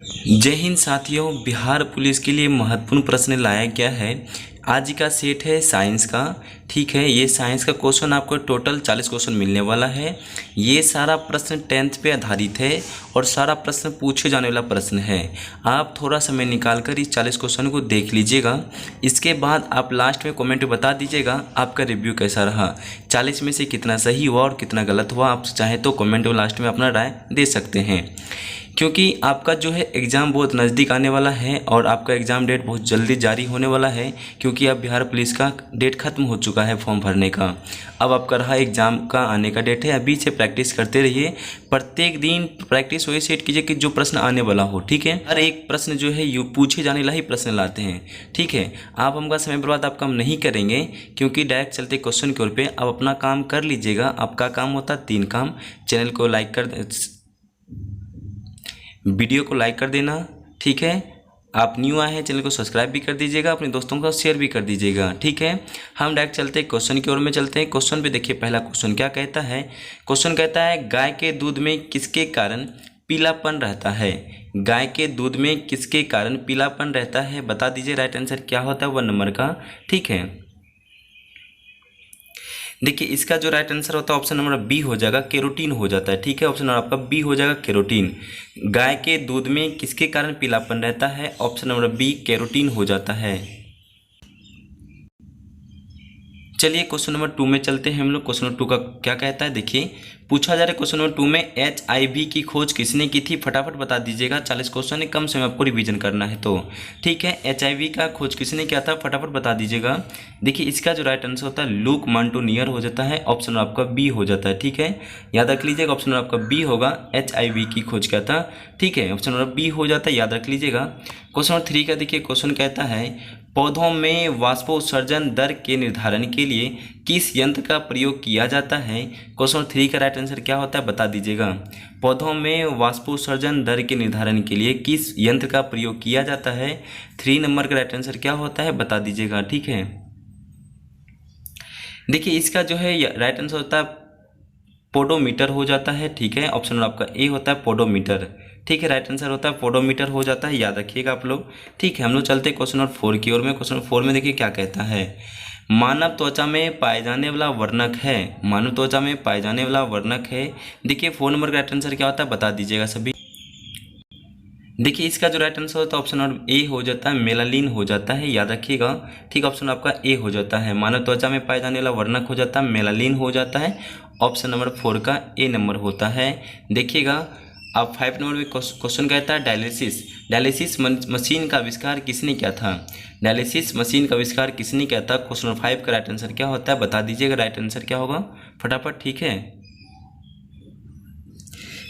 जय हिंद साथियों, बिहार पुलिस के लिए महत्वपूर्ण प्रश्न लाया गया है। आज का सेट है साइंस का। ठीक है, ये साइंस का क्वेश्चन आपको टोटल 40 क्वेश्चन मिलने वाला है। ये सारा प्रश्न 10th पे आधारित है और सारा प्रश्न पूछे जाने वाला प्रश्न है। आप थोड़ा समय निकाल कर इस 40 क्वेश्चन को देख लीजिएगा। इसके बाद आप लास्ट में कमेंट में बता दीजिएगा आपका रिव्यू कैसा रहा, 40 में से कितना सही हुआ और कितना गलत हुआ। आप चाहे तो कमेंट में लास्ट में अपना राय दे सकते हैं, क्योंकि आपका जो है एग्ज़ाम बहुत नज़दीक आने वाला है और आपका एग्ज़ाम डेट बहुत जल्दी जारी होने वाला है, क्योंकि अब बिहार पुलिस का डेट ख़त्म हो चुका है फॉर्म भरने का। अब आपका रहा एग्ज़ाम का आने का डेट है। अभी से प्रैक्टिस करते रहिए, प्रत्येक दिन प्रैक्टिस वही सेट कीजिए कि जो प्रश्न आने वाला हो। ठीक है, हर एक प्रश्न जो है यू पूछे जाने वाला ही प्रश्न लाते हैं। ठीक है, आप हमका समय बर्बाद आप काम नहीं करेंगे, क्योंकि डायरेक्ट चलते क्वेश्चन के ओर पे आप अपना काम कर लीजिएगा। आपका काम होता है 3 काम। चैनल को लाइक कर, वीडियो को लाइक कर देना। ठीक है, आप न्यू आए हैं चैनल को सब्सक्राइब भी कर दीजिएगा, अपने दोस्तों को शेयर भी कर दीजिएगा। ठीक है, हम डायरेक्ट चलते हैं क्वेश्चन की ओर में चलते हैं। क्वेश्चन पे देखिए, पहला क्वेश्चन क्या कहता है। क्वेश्चन कहता है गाय के दूध में किसके कारण पीलापन रहता है। गाय के दूध में किसके कारण पीलापन रहता है, बता दीजिए। राइट आंसर क्या होता है 1 नंबर का। ठीक है, देखिए इसका जो राइट आंसर होता है ऑप्शन नंबर बी हो जाएगा, केरोटीन हो जाता है। ठीक है, ऑप्शन नंबर आपका बी हो जाएगा, केरोटीन। गाय के दूध में किसके कारण पीलापन रहता है, ऑप्शन नंबर बी, केरोटीन हो जाता है। चलिए क्वेश्चन नंबर 2 में चलते हैं हम लोग। क्वेश्चन नंबर 2 का क्या कहता है, देखिए पूछा जा रहा है क्वेश्चन नंबर 2 में HIV की खोज किसने की थी, फटाफट बता दीजिएगा। 40 क्वेश्चन है, कम समय आपको रिवीजन करना है तो। ठीक है, HIV का खोज किसने किया था, फटाफट बता दीजिएगा। देखिए इसका जो राइट आंसर होता है लूक मांटोनियर हो जाता है, ऑप्शन आपका बी हो जाता है। ठीक है, याद रख लीजिएगा, ऑप्शन आपका बी होगा, HIV की खोज क्या था। ठीक है, ऑप्शन नंबर बी हो जाता है, याद रख लीजिएगा। क्वेश्चन नंबर 3 का देखिए, क्वेश्चन कहता है पौधों में वाष्पोत्सर्जन दर के निर्धारण के लिए किस यंत्र का प्रयोग किया जाता है। क्वेश्चन 3 का राइट आंसर क्या होता है, बता दीजिएगा। पौधों में वाष्पोत्सर्जन दर के निर्धारण के लिए किस यंत्र का प्रयोग किया जाता है, 3 नंबर का राइट आंसर क्या होता है, बता दीजिएगा। ठीक है, देखिए इसका जो है राइट आंसर होता है पोडोमीटर हो जाता है। ठीक है, ऑप्शन आपका ए होता है, पोडोमीटर। ठीक है, राइट आंसर होता है पोडोमीटर हो जाता है, याद रखिएगा आप लोग। ठीक है, हम लोग चलते हैं क्वेश्चन नंबर 4 की ओर में। क्वेश्चन नंबर 4 में देखिए क्या कहता है। मानव त्वचा में पाए जाने वाला वर्णक है, मानव त्वचा में पाए जाने वाला वर्णक है। देखिए 4 नंबर का राइट आंसर क्या होता है, बता दीजिएगा सभी। देखिए इसका जो राइट आंसर होता है ऑप्शन नंबर ए हो जाता है, मेलानिन हो जाता है, याद रखिएगा। ठीक, ऑप्शन आपका ए हो जाता है, मानव त्वचा में पाए जाने वाला वर्णक हो जाता है, मेलानिन हो जाता है। ऑप्शन नंबर 4 का ए नंबर होता है। देखिएगा अब 5 नंबर में क्वेश्चन कहता है डायलिसिस, डायलिसिस मशीन का आविष्कार किसने किया था। डायलिसिस मशीन का आविष्कार किसने किया था, क्वेश्चन नंबर 5 का राइट आंसर क्या होता है, बता दीजिएगा। राइट आंसर क्या होगा फटाफट। ठीक है,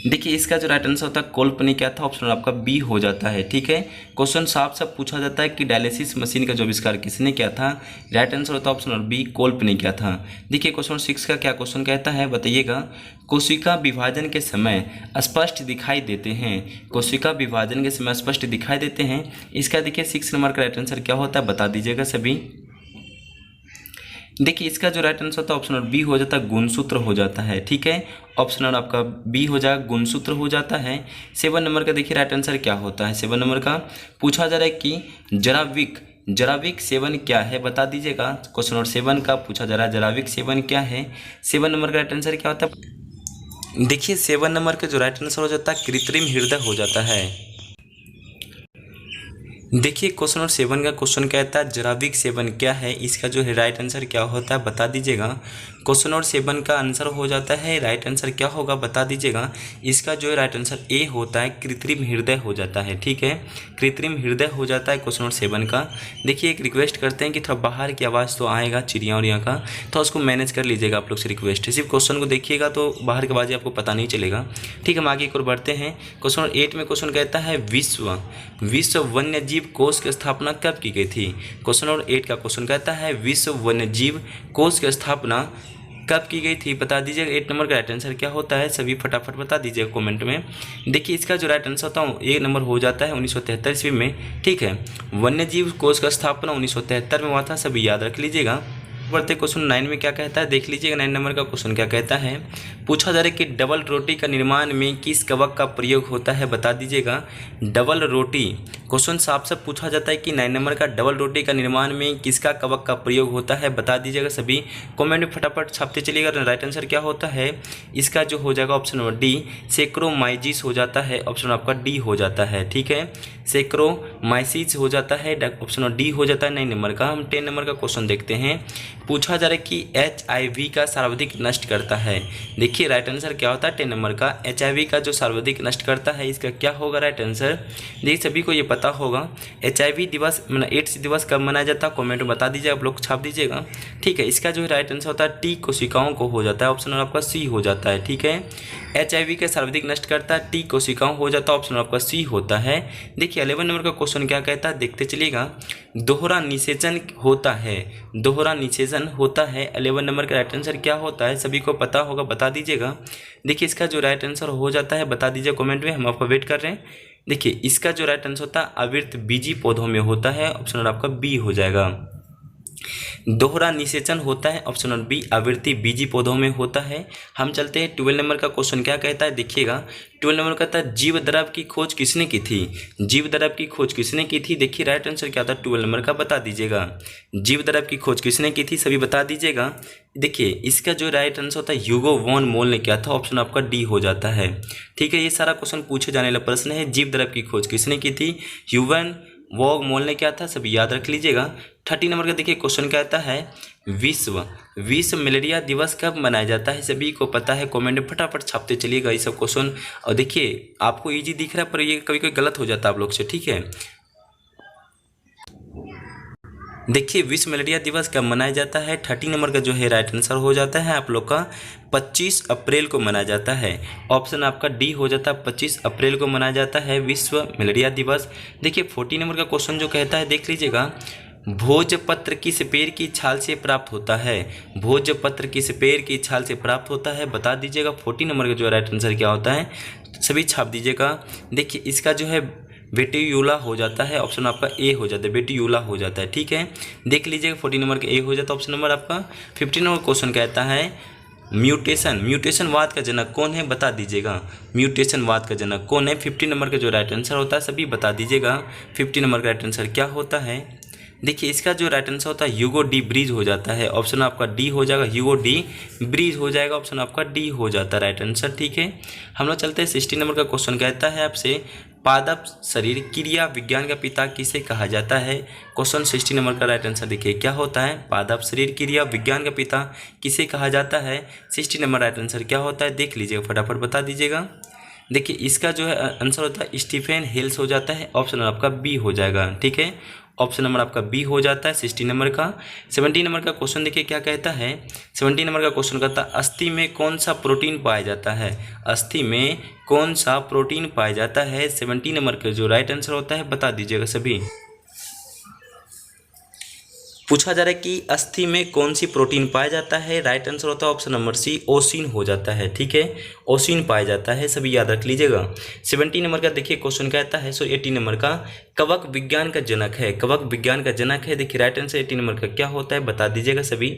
देखिए इसका जो राइट आंसर होता है कोल्प ने क्या था, ऑप्शन आपका बी हो जाता है। ठीक है, क्वेश्चन साफ साफ पूछा जाता है कि डायलिसिस मशीन का जो आविष्कार किसने किया था, राइट आंसर होता है ऑप्शन नंबर बी, कोल्प ने किया था। देखिए क्वेश्चन 6 का क्या क्वेश्चन कहता है, बताइएगा। कोशिका विभाजन के समय स्पष्ट दिखाई देते हैं, कोशिका विभाजन के समय स्पष्ट दिखाई देते हैं। इसका देखिए 6 नंबर का राइट आंसर क्या होता है, बता दीजिएगा सभी। देखिए इसका जो राइट आंसर होता है ऑप्शन नंबर बी हो जाता है, गुणसूत्र हो जाता है। ठीक है, ऑप्शन नंबर आपका बी हो जाएगा, गुणसूत्र हो जाता है। 7 नंबर का देखिए राइट आंसर क्या होता है, 7 नंबर का पूछा जा रहा है कि जराविक, जराविक सेवन क्या है, बता दीजिएगा। क्वेश्चन नंबर 7 का पूछा जा रहा है जराविक सेवन क्या है। 7 नंबर का राइट आंसर क्या होता है, देखिए 7 नंबर का जो राइट आंसर हो जाता है कृत्रिम हृदय हो जाता है। देखिए क्वेश्चन नंबर 7 का क्वेश्चन कहता है जराविक सेवन क्या है, इसका जो है राइट आंसर क्या होता है, बता दीजिएगा। क्वेश्चन नंबर 7 का आंसर हो जाता है, राइट आंसर क्या होगा, बता दीजिएगा। इसका जो है राइट आंसर ए होता है, कृत्रिम हृदय हो जाता है। ठीक है, कृत्रिम हृदय हो जाता है क्वेश्चन नंबर 7 का। देखिए एक रिक्वेस्ट करते हैं कि थोड़ा बाहर की आवाज़ तो आएगा चिड़िया और यहाँ का, तो उसको मैनेज कर लीजिएगा आप लोग से रिक्वेस्ट है। सिर्फ क्वेश्चन को देखिएगा तो बाहर की आवाज़ आपको पता नहीं चलेगा। ठीक है, हम आगे एक और बढ़ते हैं। क्वेश्चन नंबर 8 में क्वेश्चन कहता है विश्व वन्य जीव कोष की स्थापना कब की गई थी। क्वेश्चन नंबर 8 का क्वेश्चन कहता है विश्व वन्य जीव कोष की स्थापना कब की गई थी, बता दीजिएगा। 8 नंबर का राइट आंसर क्या होता है, सभी फटाफट बता दीजिएगा कमेंट में। देखिए इसका जो राइट आंसर होता है 1 नंबर हो जाता है 1973 ईस्वी में। ठीक है, वन्य जीव कोष का स्थापना 1973 में हुआ था, सभी याद रख लीजिएगा। बढ़ते क्वेश्चन 9 में क्या कहता है, देख लीजिएगा 9 नंबर का क्वेश्चन क्या कहता है। पूछा जा रहा है कि डबल रोटी का निर्माण में किस कवक का प्रयोग होता है, बता दीजिएगा। डबल रोटी क्वेश्चन साफ साफ पूछा जाता है कि 9 नंबर का डबल रोटी का निर्माण में किसका कवक का प्रयोग होता है, बता दीजिएगा। सभी कमेंट में फटाफट छापते चलिएगा। राइट आंसर क्या होता है इसका, जो हो जाएगा ऑप्शन नंबर डी, सेक्रोमाइसिस हो जाता है। ऑप्शन आपका डी हो जाता है, ठीक है, सेक्रोमाइसिस हो जाता है, ऑप्शन डी हो जाता है 9 नंबर का। हम 10 नंबर का क्वेश्चन देखते हैं। पूछा जा रहा है कि HIV का सर्वाधिक नष्ट करता है। देखिए राइट आंसर क्या होता है 10 नंबर का, HIV का जो सर्वाधिक नष्ट करता है इसका क्या होगा राइट आंसर। देखिए सभी को ये पता होगा HIV दिवस एड्स दिवस कब मनाया जाता है, कमेंट में बता दीजिएगा, आप लोग छाप दीजिएगा, ठीक है। इसका जो राइट आंसर होता है टी कोशिकाओं को हो जाता है, ऑप्शन आपका सी हो जाता है, ठीक है। HIV का सर्वाधिक नष्ट करता है टी कोशिकाओं हो जाता है, ऑप्शन आपका सी होता है। देखिए 11 नंबर का क्वेश्चन क्या कहता है, देखते चलिएगा। दोहरा निषेचन होता है, दोहरा निषेचन होता है 11 नंबर का राइट आंसर क्या होता है, सभी को पता होगा, बता दीजिएगा। देखिए इसका जो राइट आंसर हो जाता है बता दीजिए कमेंट में, हम आपका वेट कर रहे हैं। देखिए इसका जो राइट आंसर होता है आवृत बीजी पौधों में होता है, ऑप्शन आपका बी हो जाएगा। दोहरा निषेचन होता है, ऑप्शन नंबर बी, आवृत्ति बीजी पौधों में होता है। हम चलते हैं 12 नंबर का क्वेश्चन क्या कहता है, देखिएगा 12 नंबर कहता है जीव द्रव की खोज किसने की थी, जीव द्रव की खोज किसने की थी। देखिए राइट आंसर क्या था 12 नंबर का, बता दीजिएगा। जीव द्रव की खोज किसने की थी, सभी बता दीजिएगा। देखिए इसका जो राइट आंसर होता है ह्यूगो वॉन मोल ने किया था, ऑप्शन आपका डी हो जाता है, ठीक है। ये सारा क्वेश्चन पूछे जाने वाला प्रश्न है, जीव द्रव की खोज किसने की थी, ह्यूगो वॉन मोल ने क्या था, सभी याद रख लीजिएगा। 30 नंबर का देखिए क्वेश्चन कहता है विश्व मलेरिया दिवस कब मनाया जाता है, सभी को पता है, कमेंट में फटाफट छापते चलिएगा ये सब क्वेश्चन। और देखिए आपको इजी दिख रहा है पर ये कभी कोई गलत हो जाता है आप लोग से, ठीक है। देखिए विश्व मलेरिया दिवस कब मनाया जाता है, 30 नंबर का जो है राइट आंसर हो जाता है आप लोग का 25 अप्रैल को मनाया जाता है, ऑप्शन आपका डी हो जाता है, 25 अप्रैल को मनाया जाता है विश्व मलेरिया दिवस। देखिए 40 नंबर का क्वेश्चन जो कहता है, देख लीजिएगा। भोजपत्र किस पेड़ की छाल से प्राप्त होता है, भोजपत्र किस पेड़ की छाल से प्राप्त होता है, बता दीजिएगा। 40 नंबर का जो राइट आंसर क्या होता है, सभी छाप दीजिएगा। देखिए इसका जो है बेटियूला हो जाता है, ऑप्शन आपका ए हो जाता है, बेटियूला हो जाता है, ठीक है। देख लीजिएगा 40 नंबर का ए हो जाता है, ऑप्शन नंबर आपका। 15 नंबर क्वेश्चन कहता है म्यूटेशनवाद का जनक कौन है, बता दीजिएगा। म्यूटेशनवाद का जनक कौन है, 50 नंबर का जो राइट आंसर होता है सभी बता दीजिएगा। 50 नंबर का राइट आंसर क्या होता है, देखिए इसका जो राइट आंसर होता है ह्यूगो डी ब्रीज हो जाता है, ऑप्शन आपका डी हो जाएगा, ह्यूगो डी ब्रीज हो जाएगा, ऑप्शन आपका डी हो जाता है राइट आंसर, ठीक है। हम लोग चलते हैं 60 नंबर का क्वेश्चन कहता है आपसे पादप शरीर क्रिया विज्ञान का पिता किसे कहा जाता है, क्वेश्चन 60 नंबर का राइट आंसर देखिए क्या होता है, पादप शरीर क्रिया विज्ञान का पिता किसे कहा जाता है। 60 नंबर राइट आंसर क्या होता है, देख लीजिएगा फटाफट बता दीजिएगा। देखिए इसका जो है आंसर होता है स्टीफन हेल्स हो जाता है, ऑप्शन आपका बी हो जाएगा, ठीक है। ऑप्शन नंबर आपका बी हो जाता है 60 नंबर का। 70 नंबर का क्वेश्चन देखिए क्या कहता है, 70 नंबर का क्वेश्चन कहता है अस्थि में कौन सा प्रोटीन पाया जाता है, अस्थि में कौन सा प्रोटीन पाया जाता है। 70 नंबर का जो राइट आंसर होता है बता दीजिएगा सभी। पूछा जा रहा है कि अस्थि में कौन सी प्रोटीन पाया जाता है, राइट आंसर होता है ऑप्शन नंबर सी, ओसिन हो जाता है, ठीक है, ओसिन पाया जाता है, सभी याद रख लीजिएगा। 70 नंबर का देखिए क्वेश्चन कहता है 80 नंबर का कवक विज्ञान का जनक है, कवक विज्ञान का जनक है। देखिए राइट आंसर 80 नंबर का क्या होता है बता दीजिएगा सभी।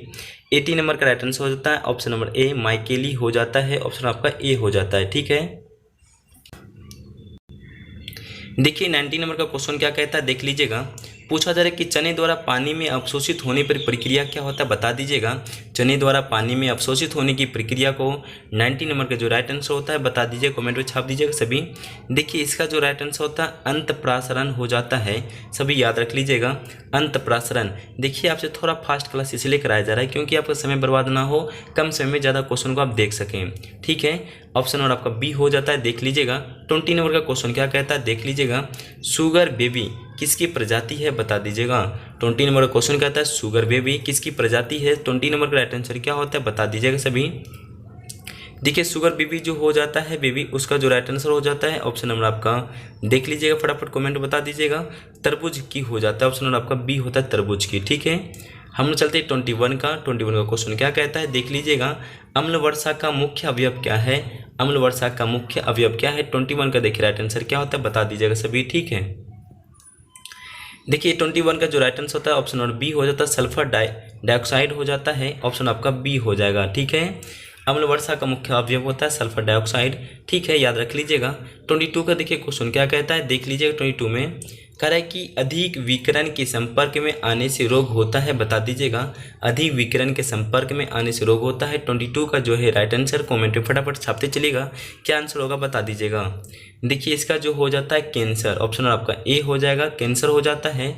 80 नंबर का राइट आंसर हो जाता है ऑप्शन नंबर ए, माइकेली हो जाता है, ऑप्शन आपका ए हो जाता है, ठीक है। देखिए 90 नंबर का क्वेश्चन क्या कहता है, देख लीजिएगा। पूछा जा रहा है कि चने द्वारा पानी में अवशोषित होने पर प्रक्रिया क्या होता है, बता दीजिएगा। चने द्वारा पानी में अवशोषित होने की प्रक्रिया को 90 नंबर का जो राइट आंसर होता है बता दीजिए, कमेंट में छाप दीजिएगा सभी। देखिए इसका जो राइट आंसर होता है अंतःप्रासरण हो जाता है, सभी याद रख लीजिएगा अंतःप्रासरण। देखिए आपसे थोड़ा फास्ट क्लास इसलिए कराया जा रहा है क्योंकि आपका समय बर्बाद ना हो, कम समय में ज़्यादा क्वेश्चन को आप देख सकें, ठीक है। ऑप्शन नंबर आपका बी हो जाता है, देख लीजिएगा। 20 नंबर का क्वेश्चन क्या कहता है, देख लीजिएगा। शुगर बेबी किसकी प्रजाति है बता दीजिएगा। 20 नंबर का क्वेश्चन कहता है शुगर बेबी किसकी प्रजाति है। 20 नंबर का राइट आंसर क्या होता है बता दीजिएगा सभी। देखिए शुगर बेबी जो हो जाता है बेबी, उसका जो राइट आंसर हो जाता है ऑप्शन नंबर आपका देख लीजिएगा, फटाफट कमेंट बता दीजिएगा। तरबूज की हो जाता है, ऑप्शन नंबर आपका बी होता है तरबूज की, ठीक है। हम लोग चलते हैं 21 का क्वेश्चन क्या कहता है, देख लीजिएगा। अम्ल वर्षा का मुख्य अवयव क्या है, अम्ल वर्षा का मुख्य अवयव क्या है। 21 का देखिए राइट आंसर क्या होता है बता दीजिएगा सभी, ठीक है। देखिए 21 का जो राइट आंसर होता है ऑप्शन नंबर बी हो जाता है, सल्फर डाइऑक्साइड हो जाता है, ऑप्शन आपका बी हो जाएगा। ठीक है, अम्ल वर्षा का मुख्य अवयव होता है सल्फर डाइऑक्साइड। ठीक है, याद रख लीजिएगा। 22 का देखिए क्वेश्चन क्या कहता है, देख लीजिएगा। 22 में कह रहा है कि अधिक विकिरण के संपर्क में आने से रोग होता है, बता दीजिएगा। अधिक विकिरण के संपर्क में आने से रोग होता है। 22 का जो है राइट आंसर कॉमेंट में फटाफट छापते चलिएगा, क्या आंसर होगा बता दीजिएगा। देखिए इसका जो हो जाता है कैंसर, ऑप्शन आपका ए हो जाएगा, कैंसर हो जाता है।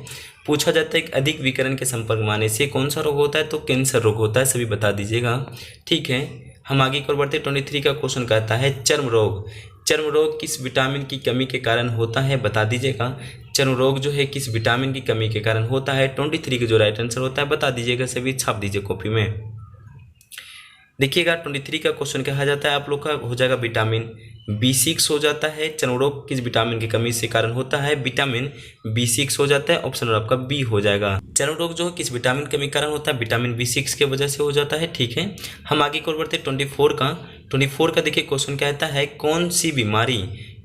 पूछा जाता है कि अधिक विकिरण के संपर्क में आने से कौन सा रोग होता है, तो कैंसर रोग होता है, सभी बता दीजिएगा। ठीक है, हम आगे की ओर बढ़ते। 23 का क्वेश्चन कहता है चर्म रोग। चर्म रोग किस विटामिन की कमी के कारण होता है, बता दीजिएगा। चर्म रोग जो है किस विटामिन की कमी के कारण होता है। 23 का जो राइट आंसर होता है बता दीजिएगा, सभी छाप दीजिए कॉपी में। देखिएगा 23 का क्वेश्चन कहा जाता है आप लोग का हो जाएगा विटामिन B6 हो जाता है। चर्म रोग किस विटामिन की कमी से कारण होता है, विटामिन B6 हो जाता है, ऑप्शन आपका बी हो जाएगा। चर्म रोग जो है किस विटामिन की कमी कारण होता है, विटामिन B6 के वजह से हो जाता है। ठीक है, हम आगे की ओर बढ़ते 24 का देखिए क्वेश्चन कहता है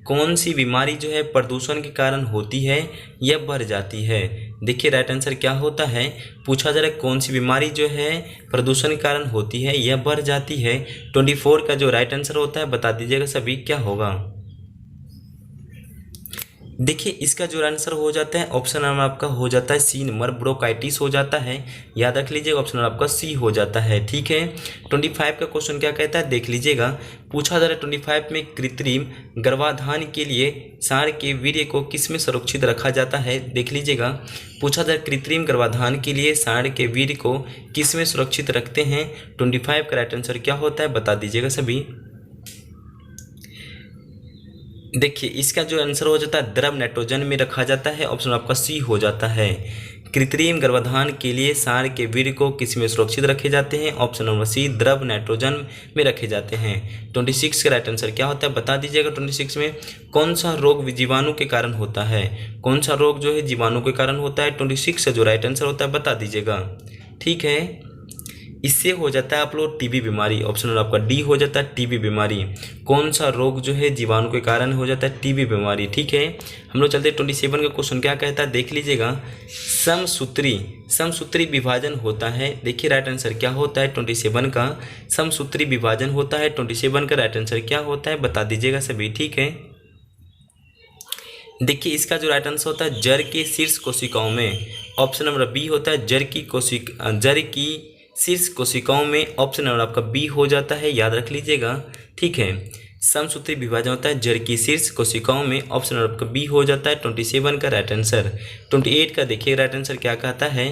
कौन सी बीमारी जो है प्रदूषण के कारण होती है या बढ़ जाती है। देखिए राइट आंसर क्या होता है, पूछा जा रहा है कौन सी बीमारी जो है प्रदूषण के कारण होती है या बढ़ जाती है। 24 का जो राइट आंसर होता है बता दीजिएगा सभी क्या होगा। देखिए इसका जो आंसर हो जाता है ऑप्शन नंबर आपका हो जाता है सी नंबर, ब्रोंकाइटिस हो जाता है। याद रख लीजिएगा ऑप्शन नंबर आपका सी हो जाता है। ठीक है, 25 का क्वेश्चन क्या कहता है देख लीजिएगा। पूछा जा रहा है 25 में कृत्रिम गर्भाधान के लिए सांड के वीर्य को किस में सुरक्षित रखा जाता है, देख लीजिएगा। पूछा जा रहा है कृत्रिम गर्भाधान के लिए सांड के वीर्य को किस में सुरक्षित रखते हैं। 25 का राइट आंसर क्या होता है बता दीजिएगा सभी। देखिए इसका जो आंसर हो जाता है द्रव नाइट्रोजन में रखा जाता है, ऑप्शन आपका सी हो जाता है। कृत्रिम गर्भाधान के लिए सांड के वीर्य को किस में सुरक्षित रखे जाते हैं, ऑप्शन नंबर सी द्रव नाइट्रोजन में रखे जाते हैं। 26 का राइट आंसर क्या होता है बता दीजिएगा। 26 में कौन सा रोग जीवाणु के कारण होता है, कौन सा रोग जो है जीवाणु के कारण होता है। 26 का जो राइट आंसर होता है बता दीजिएगा। ठीक है, इससे हो जाता है आप लोग टीबी बीमारी, ऑप्शन आपका डी हो जाता है टीबी बीमारी। कौन सा रोग जो है जीवाणु के कारण हो जाता है, टीबी बीमारी। ठीक है, हम लोग चलते 27 का क्वेश्चन क्या कहता है देख लीजिएगा। समसूत्री विभाजन होता है, देखिए राइट आंसर क्या होता है 27 का समसूत्री विभाजन होता है। 27 का राइट आंसर क्या होता है बता दीजिएगा सभी। ठीक है, देखिए इसका जो राइट आंसर होता है जड़ के शीर्ष कोशिकाओं में, ऑप्शन नंबर बी होता है जड़ की शीर्ष कोशिकाओं में, ऑप्शन नंबर आपका बी हो जाता है, याद रख लीजिएगा। ठीक है, समसूत्री विभाजन होता है जड़ की शीर्ष कोशिकाओं में, ऑप्शन नंबर आपका बी हो जाता है 27 का राइट आंसर। 28 का देखिए राइट आंसर क्या कहता है,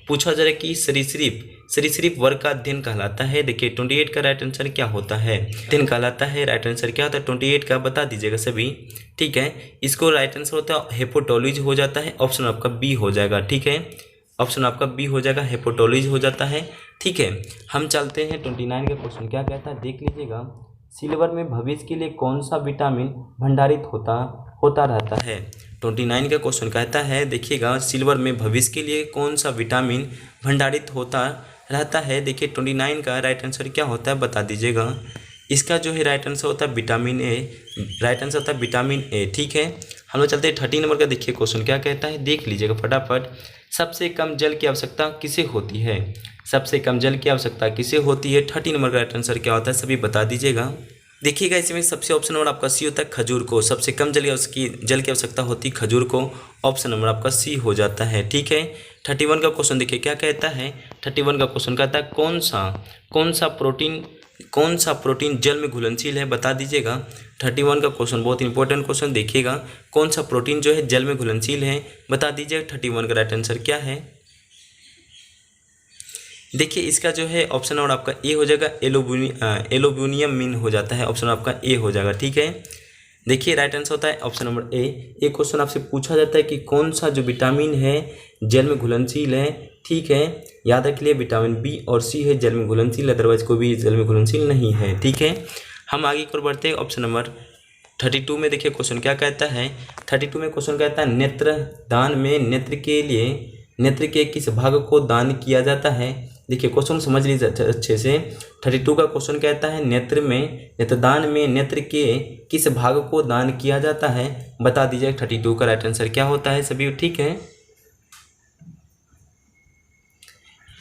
पूछा जा रहा है कि सरीसृप वर्ग का अध्ययन कहलाता है। देखिए 28 का राइट आंसर क्या होता है, अध्ययन कहलाता है। राइट आंसर क्या होता है 28 का बता दीजिएगा सभी। ठीक है, इसको राइट आंसर होता है हेपेटोलॉजी हो जाता है, ऑप्शन आपका बी हो जाएगा। ठीक है, ऑप्शन आपका बी हो जाएगा हेपेटोलॉजी हो जाता है। ठीक है, हम चलते हैं 29 का क्वेश्चन क्या कहता है देख लीजिएगा। सिल्वर में भविष्य के लिए कौन सा विटामिन भंडारित होता रहता है। 29 का क्वेश्चन कहता है देखिएगा सिल्वर में भविष्य के लिए कौन सा विटामिन भंडारित होता रहता है। देखिए 29 का राइट आंसर क्या होता है बता दीजिएगा। इसका जो है राइट आंसर होता है विटामिन ए, राइट आंसर होता है विटामिन ए। ठीक है, हम लोग चलते हैं 30 नंबर का देखिए क्वेश्चन क्या कहता है देख लीजिएगा फटाफट। सबसे कम जल की आवश्यकता किसे होती है, सबसे कम जल की आवश्यकता किसे होती है। 30 नंबर का राइट आंसर क्या होता है सभी बता दीजिएगा। देखिएगा इसमें सबसे ऑप्शन नंबर आपका सी होता है खजूर को, सबसे कम जल की आवश्यकता होती है खजूर को, ऑप्शन नंबर आपका सी हो जाता है। ठीक है, 31 का क्वेश्चन देखिए क्या कहता है। 31 का क्वेश्चन कहता है कौन सा प्रोटीन जल में घुलनशील है बता दीजिएगा। 31 का क्वेश्चन बहुत इंपॉर्टेंट क्वेश्चन, देखिएगा कौन सा प्रोटीन जो है जल में घुलनशील है बता दीजिएगा। 31 का राइट आंसर क्या है। देखिए इसका जो है ऑप्शन नंबर आपका ए हो जाएगा, एल्यूमिनियम मीन हो जाता है, ऑप्शन आपका ए हो जाएगा। ठीक है, देखिए राइट आंसर होता है ऑप्शन नंबर ए। एक क्वेश्चन आपसे पूछा जाता है कि कौन सा जो विटामिन है जल में घुलनशील है। ठीक है, याद रख लिए विटामिन बी और सी है जल में घुलनशील, अदरवाइज कोई भी जल में घुलनशील नहीं है। ठीक है, हम आगे की ओर बढ़ते हैं ऑप्शन नंबर 32 में देखिए क्वेश्चन क्या कहता है। 32 में क्वेश्चन कहता है नेत्रदान में नेत्र के किस भाग को दान किया जाता है। देखिए क्वेश्चन समझ लीजिए अच्छे से। 32 का क्वेश्चन कहता है नेत्रदान में नेत्र के किस भाग को दान किया जाता है बता दीजिए। 32 का राइट आंसर क्या होता है सभी। ठीक है,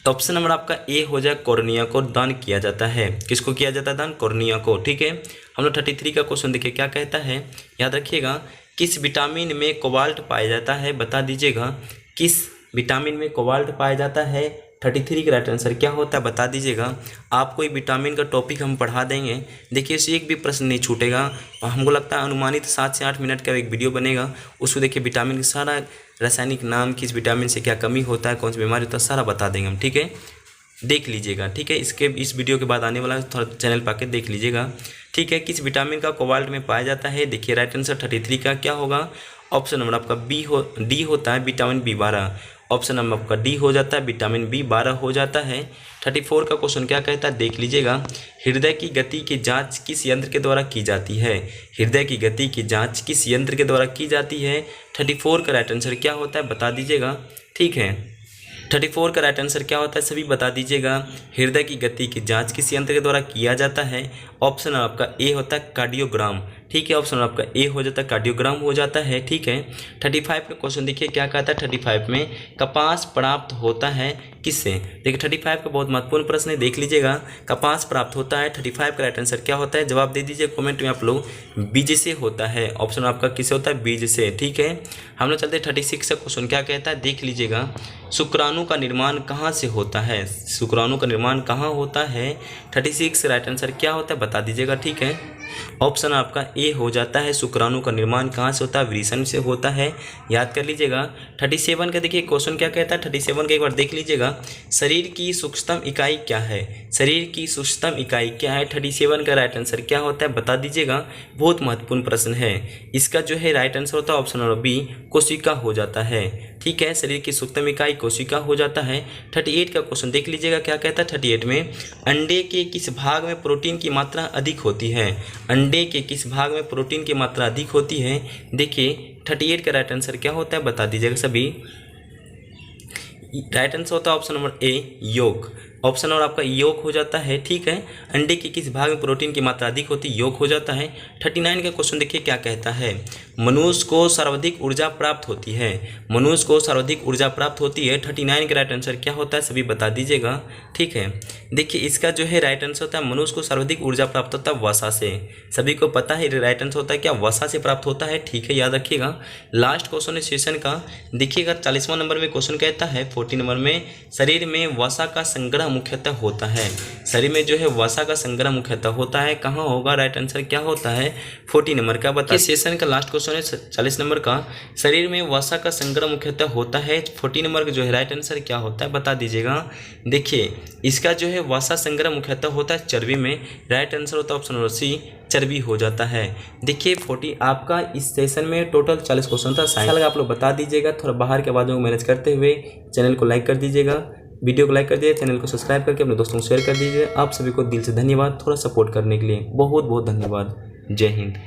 तो ऑप्शन नंबर आपका ए हो जाए कॉर्निया को दान किया जाता है। किसको किया जाता है दान? कॉर्निया को। ठीक है, हम लोग 33 का क्वेश्चन देखिए क्या कहता है, याद रखिएगा। किस विटामिन में कोबाल्ट पाया जाता है बता दीजिएगा। किस विटामिन में कोबाल्ट पाया जाता है? 33 का राइट आंसर क्या होता है बता दीजिएगा। आपको एक विटामिन का टॉपिक हम पढ़ा देंगे, देखिए इससे एक भी प्रश्न नहीं छूटेगा। हमको लगता है अनुमानित 7 से 8 मिनट का एक वीडियो बनेगा, उसको देखिए विटामिन का सारा रासायनिक नाम, किस विटामिन से क्या कमी होता है, कौन सी बीमारी होता है, सारा बता देंगे हम। ठीक है, देख लीजिएगा। ठीक है, इस वीडियो के बाद आने वाला थोड़ा चैनल पर आके देख लीजिएगा। ठीक है, किस विटामिन का कोबाल्ट में पाया जाता है? देखिए राइट आंसर 33 का क्या होगा? ऑप्शन नंबर आपका डी होता है विटामिन B12। ऑप्शन नंबर आपका डी हो जाता है, विटामिन B12 हो जाता है। 34 का क्वेश्चन क्या कहता है देख लीजिएगा। हृदय की गति की जांच किस यंत्र के द्वारा की जाती है? हृदय की गति की जांच किस यंत्र के द्वारा की जाती है? 34 का राइट आंसर क्या होता है बता दीजिएगा। ठीक है, 34 का राइट आंसर क्या होता है सभी बता दीजिएगा। हृदय की गति की जांच किस यंत्र के द्वारा किया जाता है? ऑप्शन आपका ए होता है कार्डियोग्राम। ठीक है, ऑप्शन आपका ए हो जाता है, कार्डियोग्राम हो जाता है। ठीक है, 35 का क्वेश्चन देखिए क्या कहता है। 35 में कपास प्राप्त होता है किससे? देखिए 35 का बहुत महत्वपूर्ण प्रश्न है, देख लीजिएगा। कपास प्राप्त होता है, 35 का राइट आंसर क्या होता है जवाब दे दीजिए कमेंट में आप लोग। बीज से होता है। ऑप्शन आपका किससे होता है? बीज से। ठीक है, हम लोग चलते 36 का क्वेश्चन क्या कहता है देख लीजिएगा। शुक्राणु का निर्माण कहाँ से होता है? शुक्राणु का निर्माण कहाँ होता है? 36 राइट आंसर क्या होता है बता दीजिएगा। ठीक है, ऑप्शन आपका ए हो जाता है, शुक्राणु का निर्माण कहाँ से होता है? वृषण से होता है, याद कर लीजिएगा। 37 का देखिए क्वेश्चन क्या कहता है। 37 का एक बार देख लीजिएगा। शरीर की सूक्ष्मतम इकाई क्या है? शरीर की सूक्ष्मतम इकाई क्या है? 37 का राइट आंसर क्या होता है बता दीजिएगा। बहुत महत्वपूर्ण प्रश्न है, इसका जो है राइट आंसर होता है ऑप्शन नंबर बी, कोशिका हो जाता है। ठीक है, शरीर की सूक्ष्मतम इकाई कोशिका हो जाता है। 38 का क्वेश्चन देख लीजिएगा क्या कहता है। 38 में अंडे के किस भाग में प्रोटीन की मात्रा अधिक होती है? अंडे के किस भाग में प्रोटीन की मात्रा अधिक होती है? देखिए 38 का राइट आंसर क्या होता है बता दीजिएगा सभी। राइट आंसर होता है ऑप्शन नंबर ए, योग। ऑप्शन नंबर आपका योग हो जाता है। ठीक है, अंडे के किस भाग में प्रोटीन की मात्रा अधिक होती है? योग हो जाता है। 39 का क्वेश्चन देखिए क्या कहता है। मनुष्य को सर्वाधिक ऊर्जा प्राप्त होती है। मनुष्य को सर्वाधिक ऊर्जा प्राप्त होती है। 39 का राइट आंसर क्या होता है सभी बता दीजिएगा। ठीक है, देखिए इसका जो है राइट आंसर होता है मनुष्य को सर्वाधिक ऊर्जा प्राप्त होता है वसा से। सभी को पता है राइट आंसर होता है क्या? वसा से प्राप्त होता है। ठीक है, याद रखिएगा। लास्ट क्वेश्चन है सेशन का, देखिएगा 40वां नंबर में क्वेश्चन कहता है 40 नंबर में शरीर में वसा का संग्रह मुख्यतः होता है। शरीर में जो है वसा का संग्रह मुख्यतः होता है, कहाँ होगा? राइट आंसर क्या होता है 40 नंबर का बता। सेशन का लास्ट क्वेश्चन है 40 नंबर का, शरीर में वसा का संग्रह मुख्यतः होता है। 40 नंबर का जो है राइट आंसर क्या होता है बता दीजिएगा। देखिए इसका जो है वसा संग्रह मुख्यतः होता है चर्बी में। राइट आंसर होता है ऑप्शन नंबर सी, चर्बी हो जाता है। देखिए 40 आपका इस सेशन में टोटल 40 क्वेश्चन था। साइंस लगा आप लोग बता दीजिएगा। थोड़ा बाहर के आवाज़ों को मैनेज करते हुए चैनल को लाइक कर दीजिएगा, वीडियो को लाइक कर दीजिए, चैनल को सब्सक्राइब करके अपने दोस्तों को शेयर कर दीजिए। आप सभी को दिल से धन्यवाद थोड़ा सपोर्ट करने के लिए, बहुत बहुत धन्यवाद। जय हिंद।